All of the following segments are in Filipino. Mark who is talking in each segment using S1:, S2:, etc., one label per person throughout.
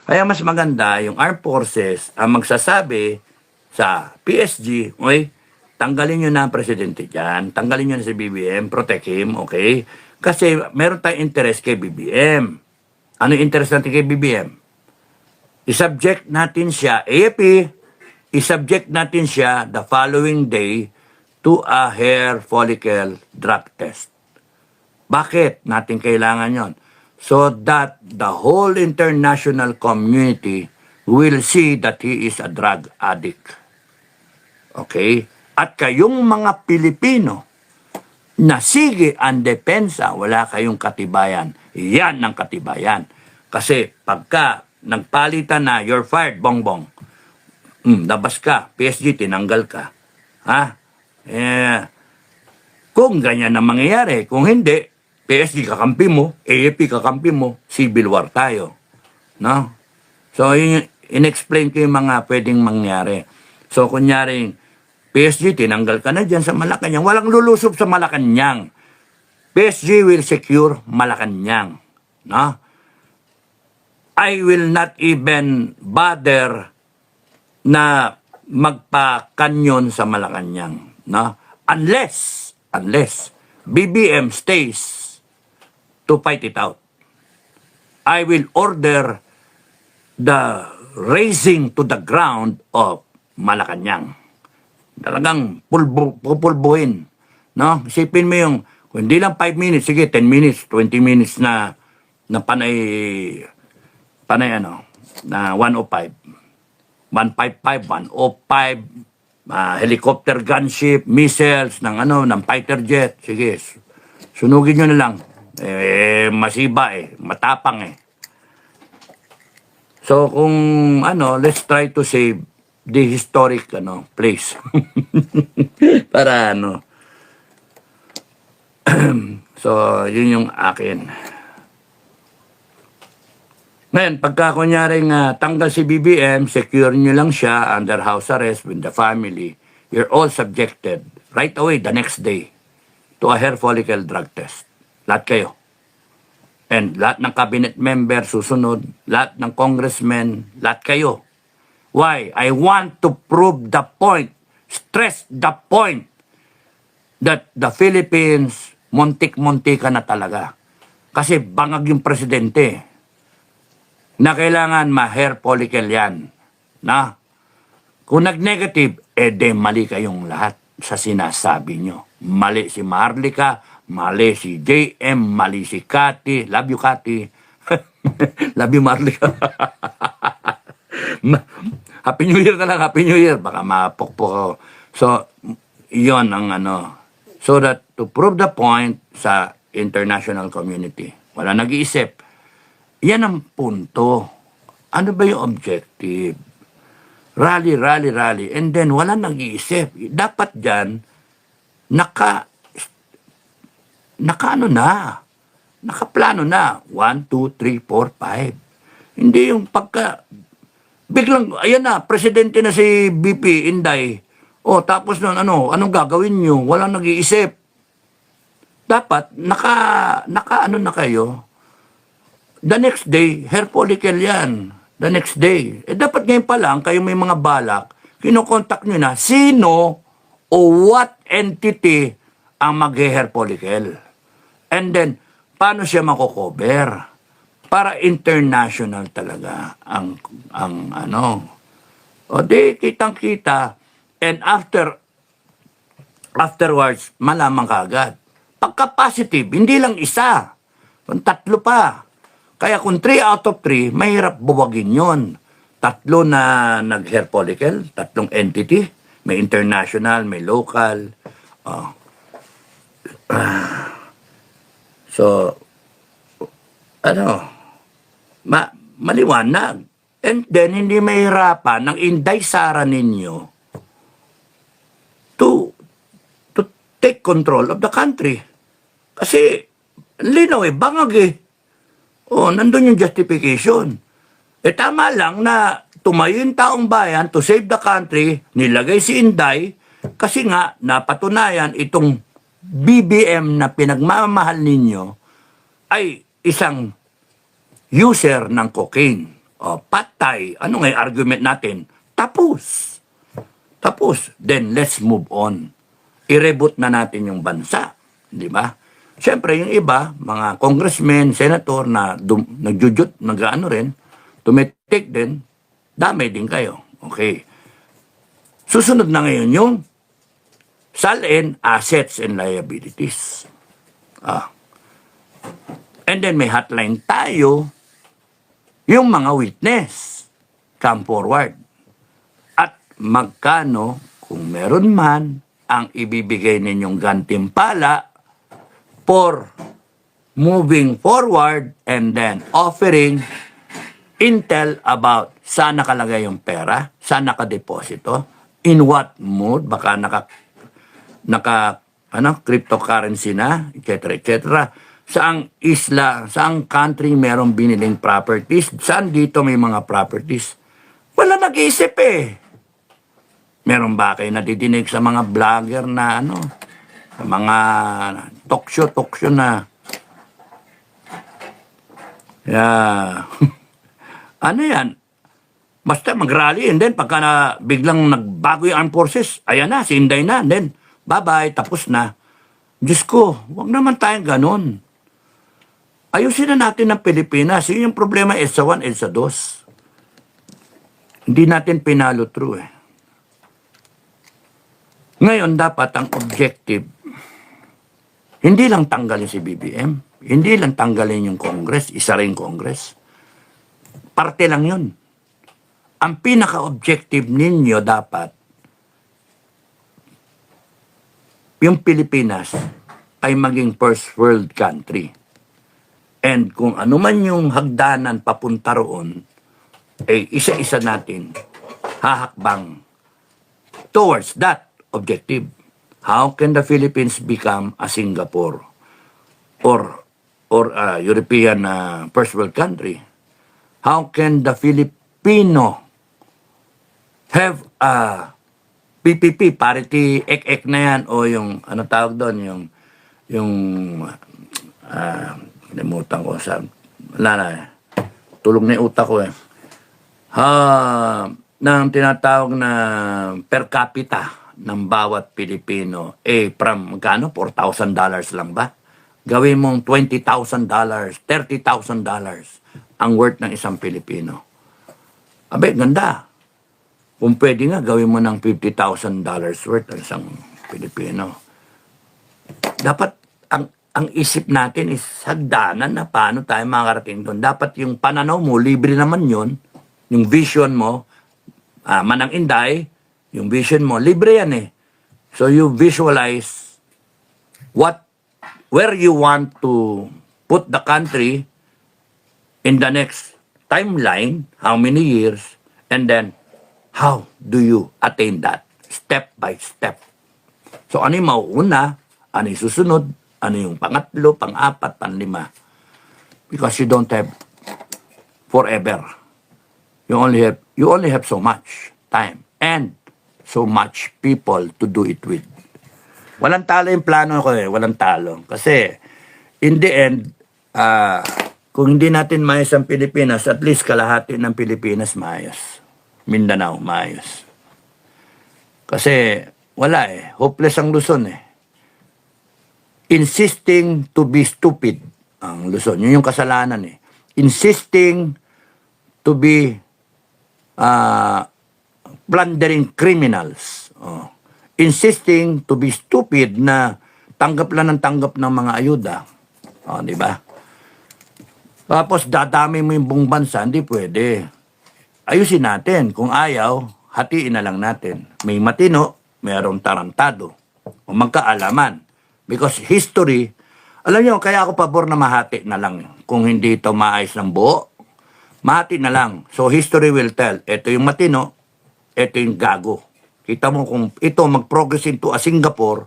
S1: Kaya mas maganda yung armed forces ang magsasabi sa PSG, okay, tanggalin nyo na ang presidente dyan, tanggalin nyo na si BBM, protect him, okay? Kasi meron tayong interest kay BBM. Ano yung interest natin kay BBM? I-subject natin siya, AFP, i-subject natin siya the following day to a hair follicle drug test. Bakit natin kailangan yon? So that the whole international community will see that he is a drug addict. Okay? At kayong mga Pilipino na sige ang depensa, wala kayong katibayan. Yan ang katibayan. Kasi pagka nagpalitan na, you're fired, bongbong. Labas ka, PSG, tinanggal ka. Ha? Kung ganyan na mangyayari, kung hindi, PSG kakampi mo, AFP kakampi mo, civil war tayo. No? So, yun, in-explain ko yung mga pwedeng mangyari. So, kunyari, PSG, tinanggal ka na dyan sa Malacanang. Walang lulusob sa Malacanang. PSG will secure Malacanang. No? I will not even bother na magpa-kanyon sa Malacanang. No? Unless BBM stays to fight it out. I will order the razing to the ground of Malacanang. Talagang pupulbuhin. No? Isipin mo yung, kung hindi lang 5 minutes, sige, 10 minutes, 20 minutes na panay na 105. 155, 105, helicopter gunship, missiles, ng fighter jet. Sige, sunugin nyo na lang. Masiba matapang So kung let's try to save the historic place. Para So yun yung akin. Ngayon, pagka kunyaring tanggal si BBM, secure nyo lang siya under house arrest with the family, you're all subjected right away the next day to a hair follicle drug test. Lahat kayo. And lahat ng cabinet member susunod, lahat ng congressmen, lahat kayo. Why? I want to prove the point, stress the point that the Philippines muntik-muntika na talaga. Kasi bangag yung presidente na kailangan ma-hair follicle yan. Na? Kung nag-negative, de mali kayong lahat sa sinasabi nyo. Mali si Marlica, mali si JM, mali si Cathy. Love you, Cathy. Love you, Marlica. Happy New Year na lang, Happy New Year. Baka mapokpok ako. So, yon ang So that to prove the point sa international community, wala nag-iisip. Yan ang punto. Ano ba yung objective? Rally. And then, wala nag-iisip. Dapat dyan, nakaplano na. 1, 2, 3, 4, 5. Hindi yung biglang, ayan na, presidente na si BP Inday. Tapos nun, anong gagawin nyo? Walang nag-iisip. Dapat, na kayo. The next day, hair follicle yan. The next day. Dapat ngayon pa lang, kayo may mga balak, kinokontak nyo na, sino o what entity ang mag-hair follicle. And then, paano siya makocover? Para international talaga ang kitang-kita. And afterwards, malaman ka agad. Pagka-positive, hindi lang isa. 3 pa. Kaya kung 3 out of 3, mahirap buwagin yon. 3 na nag-hair follicle, 3 entity. May international, may local. So, maliwanag. And then, hindi mahirapan ng Inday Sara ninyo to take control of the country. Kasi, linaw bangag nandun yung justification. Tama lang na tumayo yung taong bayan to save the country, nilagay si Inday, kasi nga, napatunayan itong BBM na pinagmamahal ninyo ay isang user ng cocaine. O, patay. Ano nga yung argument natin? Tapos. Tapos. Then, let's move on. I-reboot na natin yung bansa. Di ba? Siyempre, yung iba, mga congressmen, senator na nagjujut, nag-ano rin, tumitik din, dami din kayo. Okay. Susunod na ngayon yung SALN, assets and liabilities. And then may hotline tayo, yung mga witness, come forward. At magkano, kung meron man, ang ibibigay ninyong gantimpala for moving forward and then offering intel about saan nakalagay yung pera, saan nakadeposito, in what mode, baka cryptocurrency na, etc. Saang isla, saang country merong biniling properties, saan dito may mga properties. Wala nag-iisip eh. Meron ba kayo nadidinig sa mga vlogger na sa mga talk show na ano yan? Basta mag-rally and then pagka biglang nagbago yung armed forces, ayan na, sinday na, and then bye-bye, tapos na. Diyos ko, huwag naman tayong ganon. Ayusin na natin ng Pilipinas. Yun yung problema, EDSA 1, EDSA 2. Hindi natin pinalo through eh. Ngayon, dapat ang objective, hindi lang tanggalin si BBM, hindi lang tanggalin yung Congress, isa rin Congress. Parte lang yun. Ang pinaka-objective ninyo dapat, yung Pilipinas ay maging first world country. And kung ano man yung hagdanan papunta roon, eh isa-isa natin hahakbang towards that objective. How can the Philippines become a Singapore or a European first world country? How can the Filipino have a PPP, parity ek-ek na yan, o yung, ano tawag doon, yung limutan ko sa, wala na, tulog na yung utak ko eh. Nang tinatawag na per capita ng bawat Pilipino, from magkano? $4,000 lang ba? Gawin mong $20,000, $30,000 ang worth ng isang Pilipino. Abe, ganda. Kung pwede nga, gawin mo ng $50,000 worth ng isang Pilipino. Dapat, ang isip natin is hagdanan na paano tayo makakarating doon. Dapat yung pananaw mo, libre naman yun. Yung vision mo, manang inday, yung vision mo, libre yan eh. So you visualize where you want to put the country in the next timeline, how many years, and then how do you attain that? Step by step. So ano yung mauuna, ano yung susunod, ano yung pangatlo, pang-apat, pang-lima. Because you don't have forever. You only have so much time and so much people to do it with. Walang talo yung plano ko eh, walang talo. Kasi in the end, kung hindi natin maayos ang Pilipinas, at least kalahati ng Pilipinas maayos. Mindanao maayos. Kasi wala eh, hopeless ang Luzon eh. Insisting to be stupid ang Luzon. Yun yung kasalanan eh. Insisting to be plundering criminals. Insisting to be stupid na tanggap lang ng tanggap ng mga ayuda. Di ba? Tapos dadami mo yung buong bansa, hindi pwede. Ayusin natin. Kung ayaw, hatiin na lang natin. May matino, mayroong tarantado. O magkaalaman. Because history, alam nyo, kaya ako pabor na mahati na lang. Kung hindi ito maayos ng buo, mahati na lang. So history will tell, ito yung matino, ito yung gago. Kita mo kung ito mag-progress into a Singapore,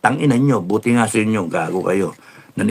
S1: tanginan nyo, buti nga sa inyo, gago kayo.